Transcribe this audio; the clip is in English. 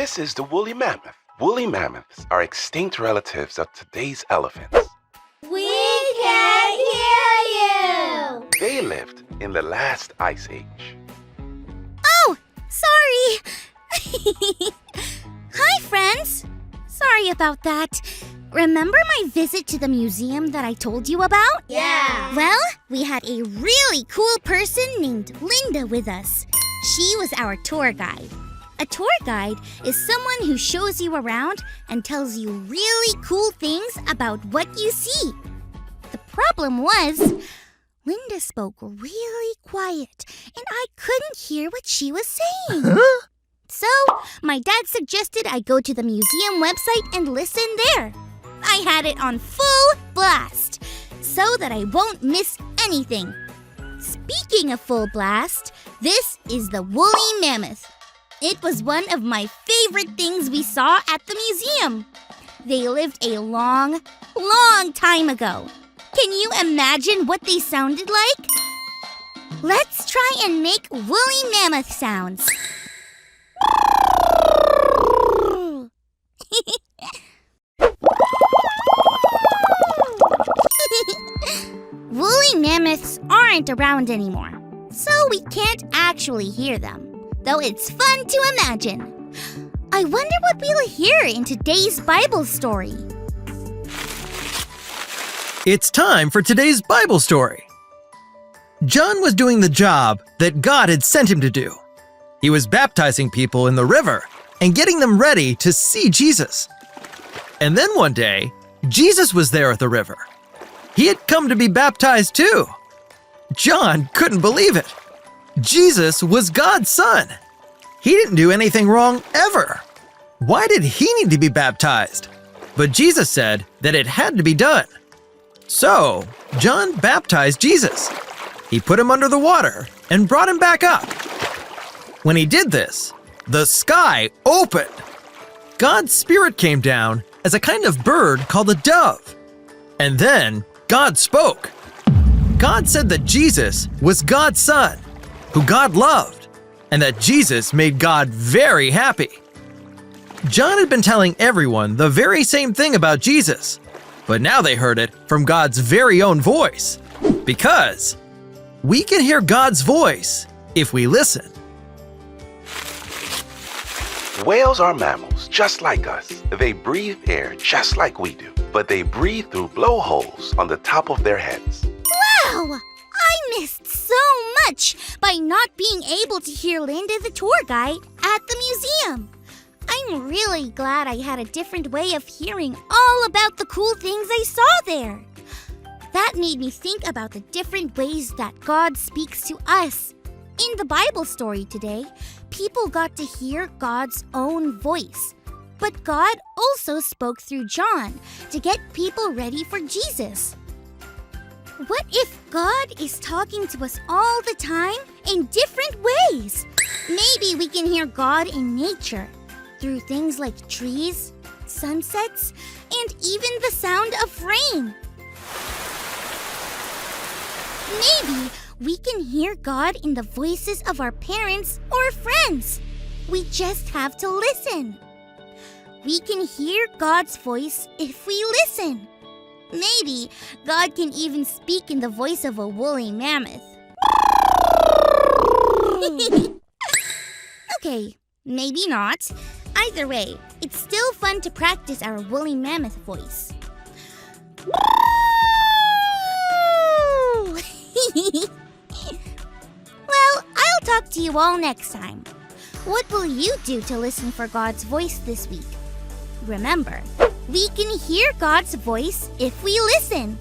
This is the woolly mammoth. Woolly mammoths are extinct relatives of today's elephants. We can't hear you! They lived in the last ice age. Oh, sorry. Hi, friends. Sorry about that. Remember my visit to the museum that I told you about? Yeah. Well, we had a really cool person named Linda with us. She was our tour guide. A tour guide is someone who shows you around and tells you really cool things about what you see. The problem was, Linda spoke really quiet, and I couldn't hear what she was saying. Huh? So, my dad suggested I go to the museum website and listen there. I had it on full blast, so that I won't miss anything. Speaking of full blast, this is the woolly mammoth. It was one of my favorite things we saw at the museum. They lived a long, long time ago. Can you imagine what they sounded like? Let's try and make woolly mammoth sounds. Woolly mammoths aren't around anymore, so we can't actually hear them, though it's fun to imagine. I wonder what we'll hear in today's Bible story. It's time for today's Bible story. John was doing the job that God had sent him to do. He was baptizing people in the river and getting them ready to see Jesus. And then one day, Jesus was there at the river. He had come to be baptized too. John couldn't believe it. Jesus was God's son. He didn't do anything wrong ever. Why did he need to be baptized? But Jesus said that it had to be done. So, John baptized Jesus. He put him under the water and brought him back up. When he did this, the sky opened. God's Spirit came down as a kind of bird called a dove. And then God spoke. God said that Jesus was God's son, who God loved, and that Jesus made God very happy. John had been telling everyone the very same thing about Jesus, but now they heard it from God's very own voice, because we can hear God's voice if we listen. Whales are mammals just like us. They breathe air just like we do, but they breathe through blowholes on the top of their heads. Wow! I missed so much by not being able to hear Linda the tour guide at the museum. I'm really glad I had a different way of hearing all about the cool things I saw there. That made me think about the different ways that God speaks to us. In the Bible story today, people got to hear God's own voice. But God also spoke through John to get people ready for Jesus. What if God is talking to us all the time in different ways? Maybe we can hear God in nature, through things like trees, sunsets, and even the sound of rain. Maybe we can hear God in the voices of our parents or friends. We just have to listen. We can hear God's voice if we listen. Maybe God can even speak in the voice of a woolly mammoth. Okay, maybe not. Either way, it's still fun to practice our woolly mammoth voice. Well, I'll talk to you all next time. What will you do to listen for God's voice this week? Remember, we can hear God's voice if we listen.